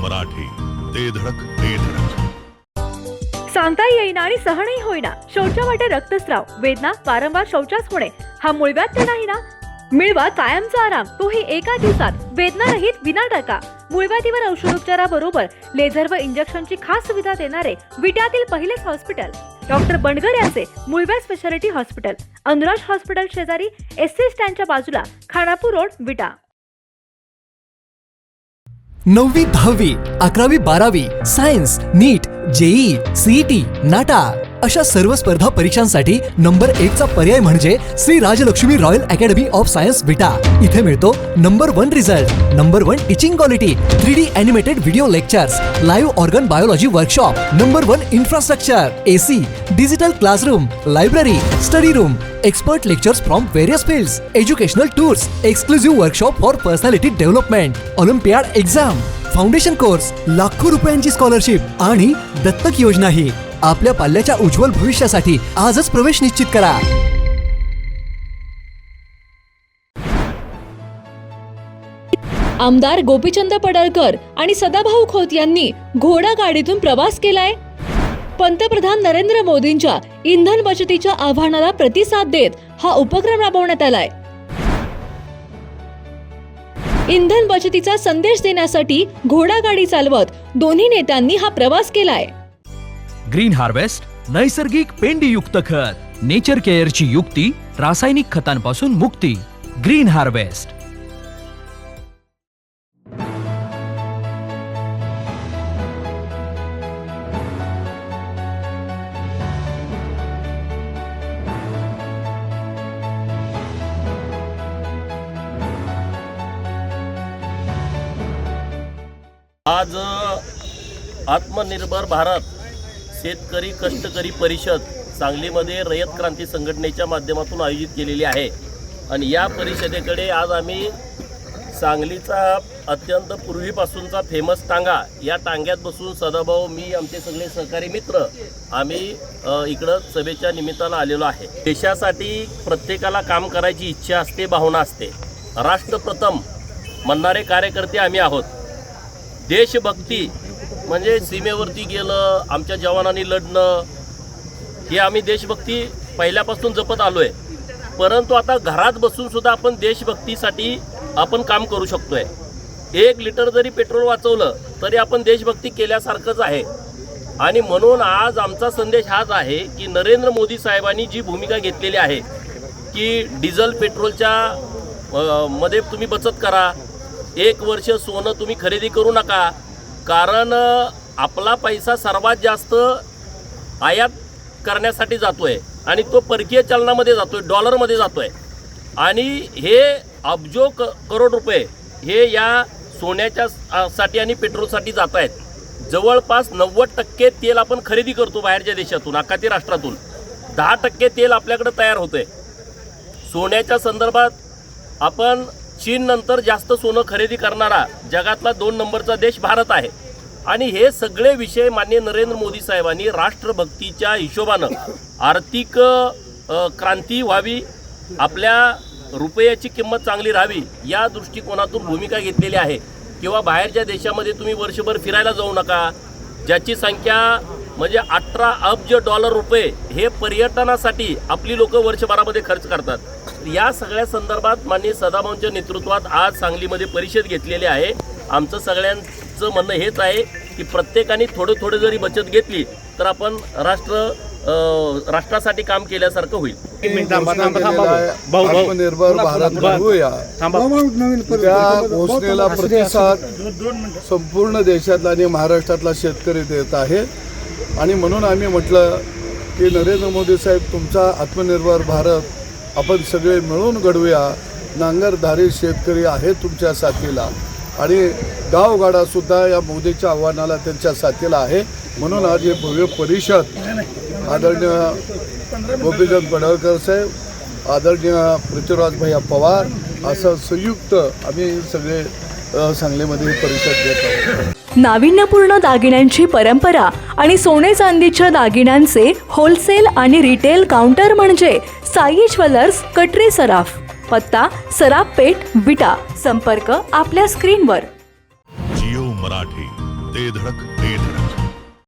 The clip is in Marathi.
मराठी, ते धडक ते धडक. सांगता येईना आणि सहनही होईना, शौचा वाटे रक्तस्राव, वेदना, वारंवार शौचास होणे हा मूळव्याध तर नाही ना? मिळवा कायमचा आराम, तोही एका दिवसात, वेदना रहित, विना टाका. मूळव्याधीवर औषधोपचाराबरोबर लेझर व इंजेक्शनची खास सुविधा देणारे विट्यातील पहिलेच हॉस्पिटल डॉक्टर बंडगर यांचे मूळव्याध स्पेशालिटी हॉस्पिटल, अनुराज हॉस्पिटल शेजारी, एसटी स्टँडच्या बाजूला, खानापूर रोड, विटा. 9वी 10वी 11वी 12वी science, NEET, JEE, CET, NATA अशा सर्व स्पर्धा परीक्षांसाठी नंबर 1 चा पर्याय म्हणजे Shri Rajlakshmi royal academy of science Vita. इथे मिळतो number 1 result, number 1 teaching quality, 3D animated video lectures, live organ biology workshop, number 1 infrastructure, AC, digital classroom, library, study room, expert lectures from various fields, educational tours, exclusive workshop for personality development, Olympiad exam, foundation course, लाखो रुपयांची स्कॉलरशिप आणि दत्तक योजनाही. आपल्या पाल्याच्या उज्ज्वल भविष्यासाठी आजच प्रवेश निश्चित करा. आमदार गोपीचंद पडळकर आणि सदाभाऊ खोत यांनी घोडा गाडीतून प्रवास केलाय. पंतप्रधान नरेंद्र मोदींच्या इंधन बचतीच्या आव्हानाला प्रतिसाद देत हा उपक्रम राबवण्यात आलाय. इंधन बचतीचा संदेश देण्यासाठी घोडागाडी चालवत दोन्ही नेत्यांनी हा प्रवास केलाय. ग्रीन हार्वेस्ट नैसर्गिक पेंडीयुक्त खत, नेचर केअरची युक्ती, रासायनिक खतांपासून मुक्ती. Green harvest. आज आत्मनिर्भर भारत शेतकरी कष्टकरी परिषद सांगलीमध्ये रयत क्रांती संघटनेच्या माध्यमातून आयोजित केलेली आहे. आणि या परिषदेकडे आज आम्ही सांगलीचा अत्यंत पूर्वीपासूनचा फेमस टांगा, या टांग्यात बसून सदाभाऊ, मी, आमचे सगळे सहकारी मित्र आम्ही इकडं सभेच्या निमित्तानं आलेलो आहे. देशासाठी प्रत्येकाला काम करायची इच्छा असते, भावना असते. राष्ट्रप्रथम म्हणणारे कार्यकर्ते आम्ही आहोत. देशभक्ती म्हणजे सीमेवरती गेलं, आमच्या जवानांनी लढणं, हे आम्ही देशभक्ती पहिल्यापासून जपत आलो आहे. परंतु आता घरात बसून सुद्धा आपण देशभक्तीसाठी आपण काम करू शकतो आहे. 1 लिटर जरी पेट्रोल वाचवलं तरी आपण देशभक्ती केल्यासारखंच आहे. आणि म्हणून आज आमचा संदेश हाच आहे की नरेंद्र मोदी साहेबांनी जी भूमिका घेतलेली आहे की डिझेल पेट्रोलच्या मध्ये तुम्ही बचत करा, 1 वर्ष सोनं तुम्ही खरेदी करू नका, कारण आपला पैसा सर्वात जास्त आयात करण्यासाठी जातो आहे आणि तो परकीय चलनामध्ये जातो आहे, डॉलरमध्ये जातो आहे. आणि हे अब्जो करोड रुपये हे या सोन्याच्या साठी आणि पेट्रोलसाठी जात आहेत. जवळपास 90% तेल आपण खरेदी करतो बाहेरच्या देशातून, आखाती राष्ट्रातून. 10% तेल आपल्याकडे तयार होतं आहे. सोन्याच्या संदर्भात आपण चीन नंतर जास्त सोनं खरेदी करणारा जगातला 2 नंबरचा देश भारत आहे. आणि हे सगळे विषय माननीय नरेंद्र मोदी साहेबांनी राष्ट्रभक्तीच्या हिशोबानं आर्थिक क्रांती व्हावी, आपल्या रुपयाची किंमत चांगली राहावी, या दृष्टिकोनातून भूमिका घेतलेली आहे. किंवा बाहेरच्या देशामध्ये तुम्ही वर्षभर फिरायला जाऊ नका, ज्याची संख्या म्हणजे 18 अब्ज डॉलर रुपये हे पर्यटनासाठी आपली लोक वर्षभरामध्ये खर्च करतात. या सगळ्या संदर्भात माननीय सदाभाऊंच्या नेतृत्वात आज सांगलीमध्ये परिषद घेतलेली आहे. आमचं सगळ्यांचं म्हणणं हेच आहे की प्रत्येकाने थोडं थोडं जरी बचत घेतली तर आपण राष्ट्रासाठी काम केल्यासारखं होईल. आत्मनिर्भर भारत घडवूया, त्या घोषणेला प्रतिसाद संपूर्ण देशातला आणि महाराष्ट्रातला शेतकरी देत आहे. आणि म्हणून आम्ही म्हटलं की नरेंद्र मोदी साहेब, तुमचा आत्मनिर्भर भारत आपण सगळे मिळून घडवूया. नांगरधारी शेतकरी आहे तुमच्या साथीला आणि गावगाडासुद्धा या मोदीच्या आव्हानाला त्यांच्या साथीला आहे. म्हणून आज हे भव्य परिषद आदरणीय गोपीचंद पडळकर साहेब, आदरणीय पृथ्वीराज भैया पवार असं संयुक्त आम्ही सगळे सांगलीमध्ये ही परिषद घेत आहोत. नाविन्यपूर्ण दागिन्यांची परंपरा आणि सोने चांदीच्या दागिन्यांचे होलसेल आणि रिटेल काउंटर म्हणजे साई ज्वेलर्स, कटरे सराफ. पत्ता सराफ पेठ, विटा. संपर्क आपल्या स्क्रीनवर. जिओ मराठी, ते धडक ते धडक.